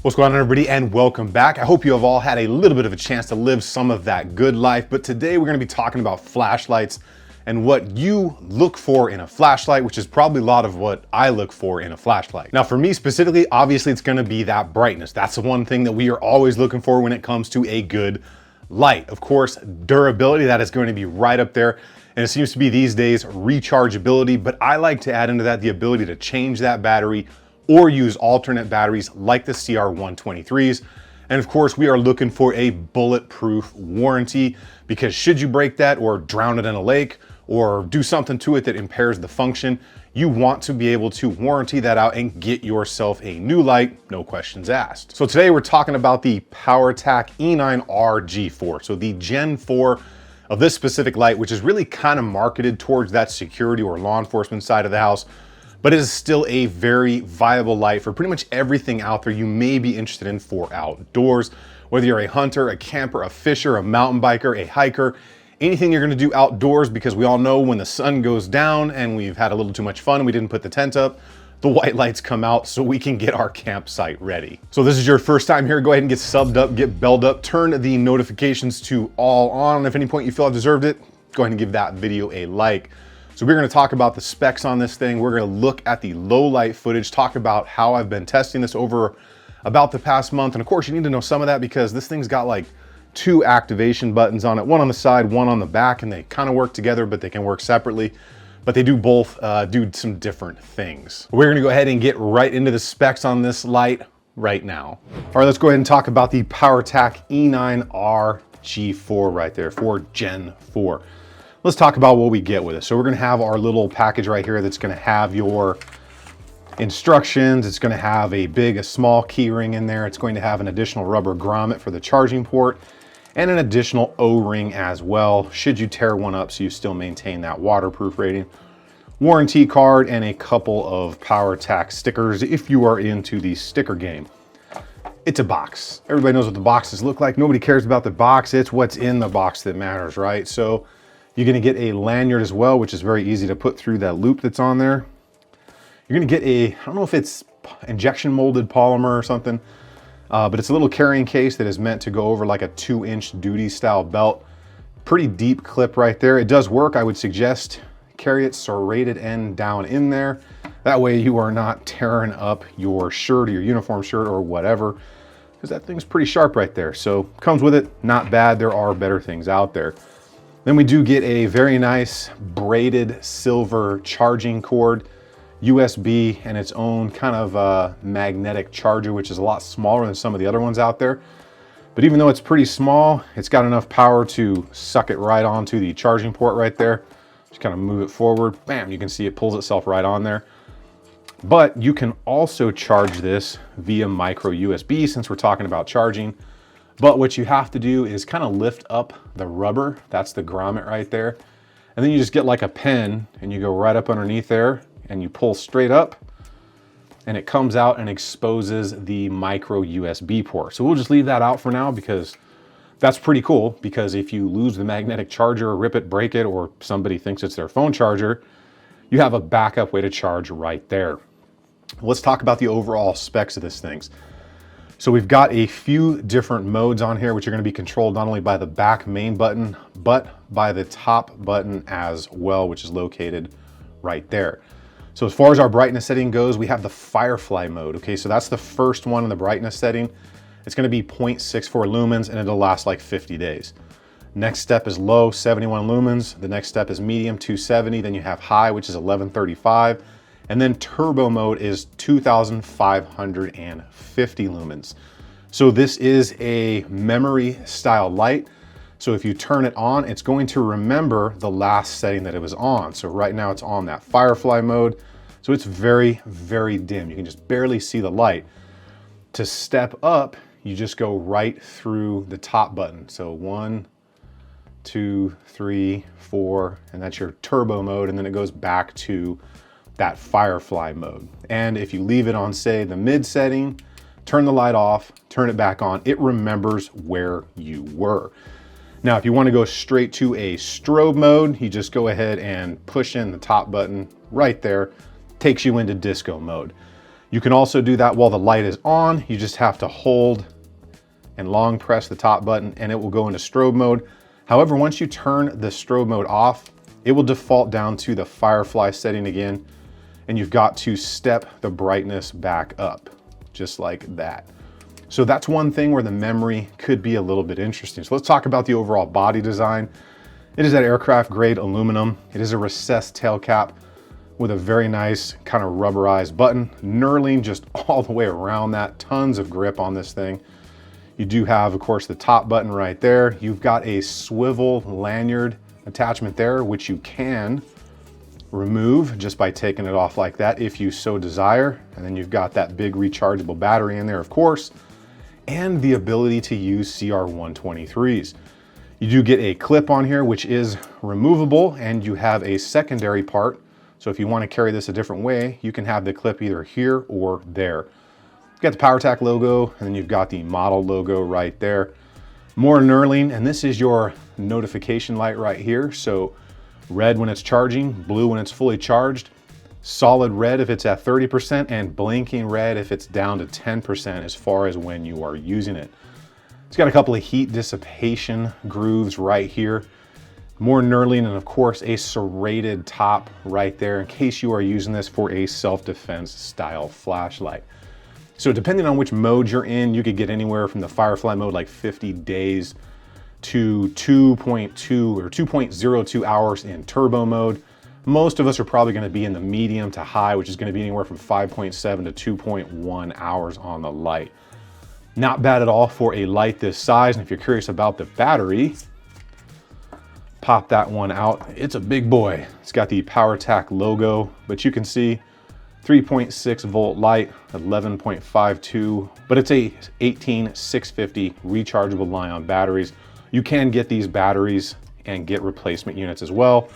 What's going on, everybody, and welcome back. I hope you have all had a little bit of a chance to live some of that good life, but today we're going to be talking about flashlights and what you look for in a flashlight, which is probably a lot of what I look for in a flashlight. Now, for me specifically, obviously it's going to be that brightness. That's the one thing that we are always looking for when it comes to a good light. Of course, durability, that is going to be right up there. And it seems to be these days rechargeability, but I like to add into that the ability to change that battery or use alternate batteries like the CR123s. And of course, we are looking for a bulletproof warranty, because should you break that or drown it in a lake or do something to it that impairs the function, you want to be able to warranty that out and get yourself a new light, no questions asked. So today we're talking about the Powertac E9R-G4. So the Gen 4 of this specific light, which is really kind of marketed towards that security or law enforcement side of the house, but it is still a very viable light for pretty much everything out there you may be interested in for outdoors. Whether you're a hunter, a camper, a fisher, a mountain biker, a hiker, anything you're gonna do outdoors, because we all know when the sun goes down and we've had a little too much fun and we didn't put the tent up, the white lights come out so we can get our campsite ready. So this is your first time here, go ahead and get subbed up, get belled up, turn the notifications to all on. If at any point you feel I've deserved it, go ahead and give that video a like. So we're going to talk about the specs on this thing. We're going to look at the low light footage, talk about how I've been testing this over about the past month. And of course you need to know some of that because this thing's got like 2 activation buttons on it, one on the side, one on the back, and they kind of work together, but they can work separately. But they do both do some different things. We're going to go ahead and get right into the specs on this light right now. All right, let's go ahead and talk about the Powertac E9R-G4 right there for Gen 4. Let's talk about what we get with it. So we're gonna have our little package right here that's gonna have your instructions. It's gonna have a small key ring in there. It's going to have an additional rubber grommet for the charging port and an additional O-ring as well, should you tear one up, so you still maintain that waterproof rating. Warranty card and a couple of Powertac stickers if you are into the sticker game. It's a box. Everybody knows what the boxes look like. Nobody cares about the box. It's what's in the box that matters, right? So you're gonna get a lanyard as well, which is very easy to put through that loop that's on there. You're gonna get I don't know if it's injection molded polymer or something, but it's a little carrying case that is meant to go over like a 2-inch duty style belt. Pretty deep clip right there. It does work. I would suggest carry it serrated end down in there. That way you are not tearing up your shirt or your uniform shirt or whatever, because that thing's pretty sharp right there. So comes with it, not bad. There are better things out there. Then we do get a very nice braided silver charging cord, USB, and its own kind of magnetic charger, which is a lot smaller than some of the other ones out there. But even though it's pretty small, it's got enough power to suck it right onto the charging port right there. Just kind of move it forward, bam, you can see it pulls itself right on there. But you can also charge this via micro USB, since we're talking about charging. But what you have to do is kind of lift up the rubber, that's the grommet right there. And then you just get like a pen and you go right up underneath there and you pull straight up and it comes out and exposes the micro USB port. So we'll just leave that out for now because that's pretty cool, because if you lose the magnetic charger, rip it, break it, or somebody thinks it's their phone charger, you have a backup way to charge right there. Let's talk about the overall specs of this thing. So we've got a few different modes on here, which are going to be controlled not only by the back main button, but by the top button as well, which is located right there. So as far as our brightness setting goes, we have the Firefly mode. Okay, so that's the first one in the brightness setting. It's going to be 0.64 lumens and it'll last like 50 days. Next step is low, 71 lumens. The next step is medium, 270. Then you have high, which is 1135. And then turbo mode is 2,550 lumens. So this is a memory style light. So if you turn it on, it's going to remember the last setting that it was on. So right now it's on that Firefly mode. So it's very, very dim. You can just barely see the light. To step up, you just go right through the top button. So 1, 2, 3, 4, and that's your turbo mode. And then it goes back to that Firefly mode. And if you leave it on, say, the mid setting, turn the light off, turn it back on, it remembers where you were. Now, if you want to go straight to a strobe mode, you just go ahead and push in the top button right there, takes you into disco mode. You can also do that while the light is on. You just have to hold and long press the top button and it will go into strobe mode. However, once you turn the strobe mode off, it will default down to the firefly setting again, and you've got to step the brightness back up, just like that. So that's one thing where the memory could be a little bit interesting. So let's talk about the overall body design. It is that aircraft grade aluminum. It is a recessed tail cap with a very nice kind of rubberized button, knurling just all the way around that, tons of grip on this thing. You do have, of course, the top button right there. You've got a swivel lanyard attachment there, which you can remove just by taking it off like that if you so desire. And then you've got that big rechargeable battery in there, of course, and the ability to use CR123s. You do get a clip on here, which is removable, and you have a secondary part. So if you want to carry this a different way, you can have the clip either here or there. You've got the Powertac logo, and then you've got the model logo right there. More knurling, and this is your notification light right here. So red when it's charging, blue when it's fully charged, solid red if it's at 30%, and blinking red if it's down to 10% as far as when you are using it. It's got a couple of heat dissipation grooves right here. More knurling, and of course a serrated top right there in case you are using this for a self-defense style flashlight. So depending on which mode you're in, you could get anywhere from the Firefly mode, like 50 days, to 2.2 or 2.02 hours in turbo mode. Most of us are probably going to be in the medium to high, which is going to be anywhere from 5.7 to 2.1 hours on the light. Not bad at all for a light this size. And if you're curious about the battery, pop that one out. It's a big boy. It's got the Powertac logo, but you can see 3.6 volt light, 11.52, but it's a 18650 rechargeable Li-ion batteries. You can get these batteries and get replacement units as well.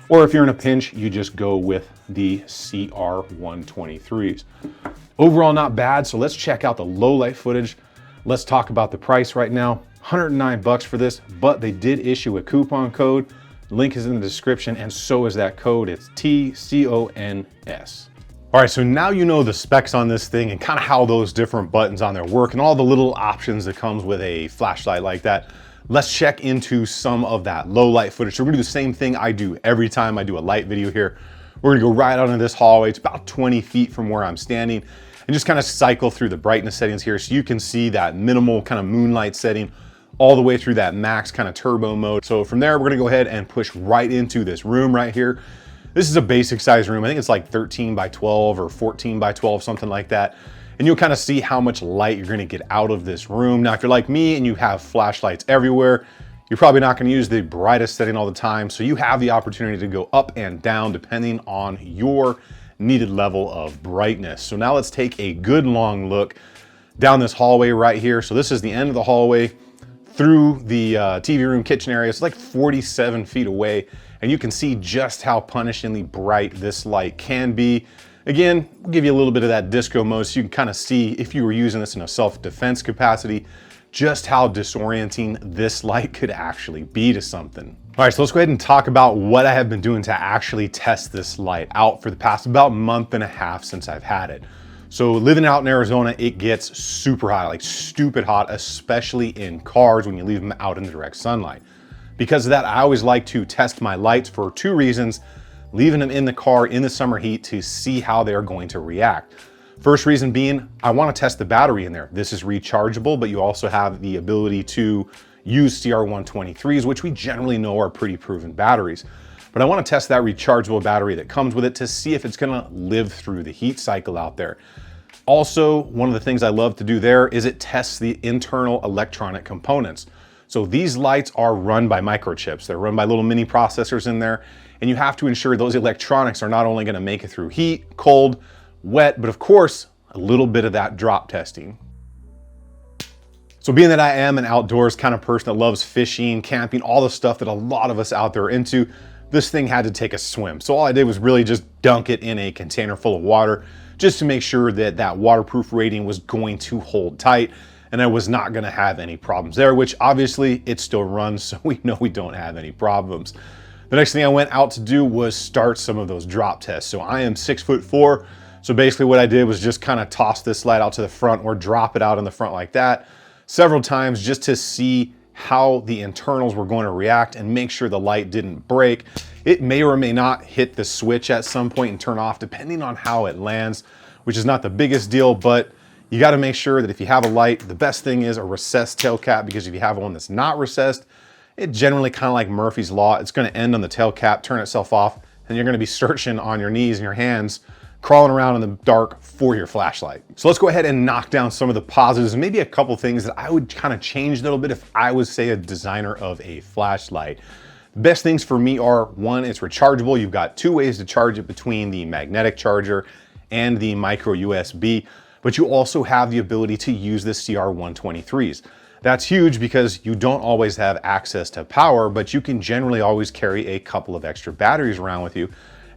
Or if you're in a pinch, you just go with the CR123s. Overall, not bad. So let's check out the low light footage. Let's talk about the price right now. 109 bucks for this, but they did issue a coupon code. Link is in the description, and so is that code. It's TCONS. All right, so now you know the specs on this thing and kind of how those different buttons on there work and all the little options that comes with a flashlight like that. Let's check into some of that low light footage. So we're gonna do the same thing I do every time I do a light video here. We're gonna go right out into this hallway. It's about 20 feet from where I'm standing, and just kind of cycle through the brightness settings here so you can see that minimal kind of moonlight setting all the way through that max kind of turbo mode. So from there, we're gonna go ahead and push right into this room right here. This is a basic size room. I think it's like 13 by 12 or 14 by 12, something like that. And you'll kind of see how much light you're gonna get out of this room. Now, if you're like me and you have flashlights everywhere, you're probably not gonna use the brightest setting all the time. So you have the opportunity to go up and down depending on your needed level of brightness. So now let's take a good long look down this hallway right here. So this is the end of the hallway through the TV room kitchen area. It's like 47 feet away, and you can see just how punishingly bright this light can be. Again, we'll give you a little bit of that disco mode so you can kind of see, if you were using this in a self-defense capacity, just how disorienting this light could actually be to something. All right, so let's go ahead and talk about what I have been doing to actually test this light out for the past about month and a half since I've had it. So living out in Arizona, it gets super hot, like stupid hot, especially in cars when you leave them out in the direct sunlight. Because of that, I always like to test my lights for two reasons, leaving them in the car in the summer heat to see how they're going to react. First reason being, I want to test the battery in there. This is rechargeable, but you also have the ability to use CR123s, which we generally know are pretty proven batteries. But I want to test that rechargeable battery that comes with it to see if it's going to live through the heat cycle out there. Also, one of the things I love to do there is it tests the internal electronic components. So these lights are run by microchips. They're run by little mini processors in there, and you have to ensure those electronics are not only going to make it through heat, cold, wet, but of course, a little bit of that drop testing. So being that I am an outdoors kind of person that loves fishing, camping, all the stuff that a lot of us out there are into, this thing had to take a swim. So all I did was really just dunk it in a container full of water just to make sure that that waterproof rating was going to hold tight and I was not going to have any problems there, which obviously it still runs, so we know we don't have any problems. The next thing I went out to do was start some of those drop tests. So I am 6'4", So basically what I did was just kind of toss this light out to the front or drop it out in the front like that several times just to see how the internals were going to react and make sure the light didn't break. It may or may not hit the switch at some point and turn off depending on how it lands, which is not the biggest deal, but you got to make sure that if you have a light, the best thing is a recessed tail cap, because if you have one that's not recessed, it generally kind of like Murphy's Law, it's going to end on the tail cap, turn itself off, and you're going to be searching on your knees and your hands, crawling around in the dark for your flashlight. So let's go ahead and knock down some of the positives and maybe a couple things that I would kind of change a little bit if I was, say, a designer of a flashlight. The best things for me are, one, it's rechargeable. You've got two ways to charge it between the magnetic charger and the micro USB, but you also have the ability to use the CR123s. That's huge because you don't always have access to power, but you can generally always carry a couple of extra batteries around with you.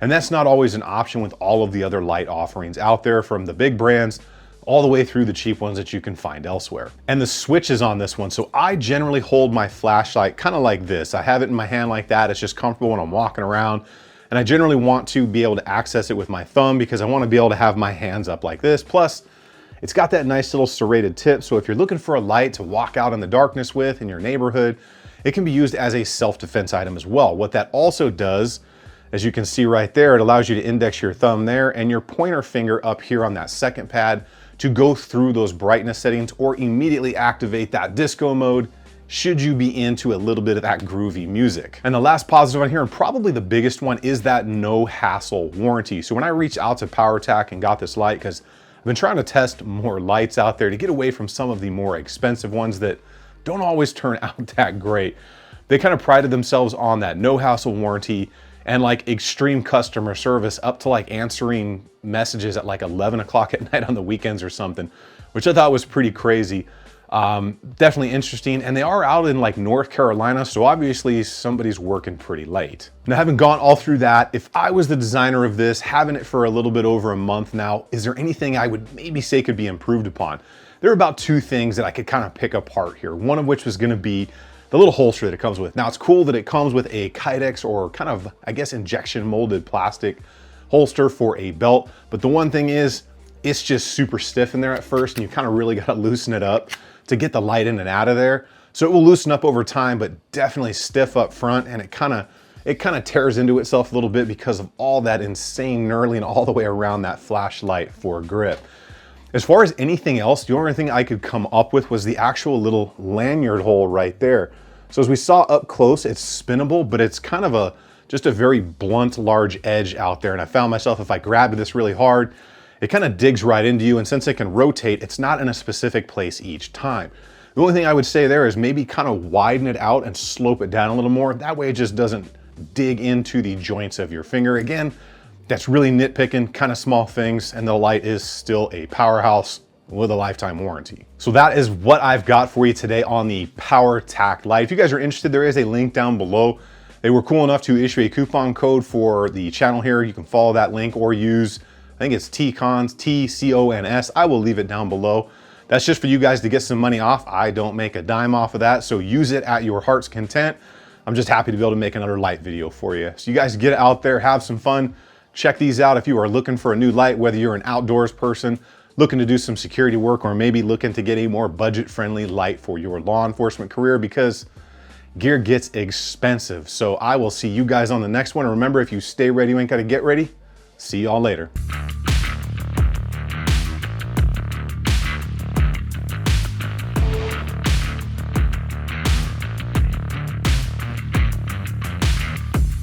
And that's not always an option with all of the other light offerings out there, from the big brands all the way through the cheap ones that you can find elsewhere. And the switch is on this one. So I generally hold my flashlight kind of like this. I have it in my hand like that. It's just comfortable when I'm walking around. And I generally want to be able to access it with my thumb because I want to be able to have my hands up like this. Plus, it's got that nice little serrated tip. So if you're looking for a light to walk out in the darkness with in your neighborhood, it can be used as a self-defense item as well. What that also does, as you can see right there, it allows you to index your thumb there and your pointer finger up here on that second pad to go through those brightness settings or immediately activate that disco mode should you be into a little bit of that groovy music. And the last positive on here, and probably the biggest one, is that no hassle warranty. So when I reached out to Powertac and got this light, because I've been trying to test more lights out there to get away from some of the more expensive ones that don't always turn out that great. They kind of prided themselves on that no hassle warranty and like extreme customer service, up to like answering messages at like 11 o'clock at night on the weekends or something, which I thought was pretty crazy. Definitely interesting. And they are out in like North Carolina, so obviously somebody's working pretty late. Now, having gone all through that, if I was the designer of this, having it for a little bit over a month now, is there anything I would maybe say could be improved upon? There are about two things that I could kind of pick apart here. One of which was going to be the little holster that it comes with. Now, it's cool that it comes with a Kydex, or kind of, I guess, injection molded plastic holster for a belt. But the one thing is, it's just super stiff in there at first, and you kind of really got to loosen it up to get the light in and out of there. So it will loosen up over time, but definitely stiff up front, and it kind of tears into itself a little bit because of all that insane knurling all the way around that flashlight for grip. As far as anything else, the only thing I could come up with was the actual little lanyard hole right there. So as we saw up close, it's spinnable, but it's kind of just a very blunt, large edge out there. And I found myself, if I grabbed this really hard, it kind of digs right into you. And since it can rotate, it's not in a specific place each time. The only thing I would say there is maybe kind of widen it out and slope it down a little more. That way it just doesn't dig into the joints of your finger. Again, that's really nitpicking, kind of small things, and the light is still a powerhouse with a lifetime warranty. So that is what I've got for you today on the Powertac light. If you guys are interested, there is a link down below. They were cool enough to issue a coupon code for the channel here. You can follow that link or use, I think it's TCONS, TCONS. I will leave it down below. That's just for you guys to get some money off. I don't make a dime off of that, so use it at your heart's content. I'm just happy to be able to make another light video for you. So you guys get out there, have some fun. Check these out if you are looking for a new light, whether you're an outdoors person, looking to do some security work, or maybe looking to get a more budget-friendly light for your law enforcement career, because gear gets expensive. So I will see you guys on the next one. Remember, if you stay ready, you ain't got to get ready. See y'all later.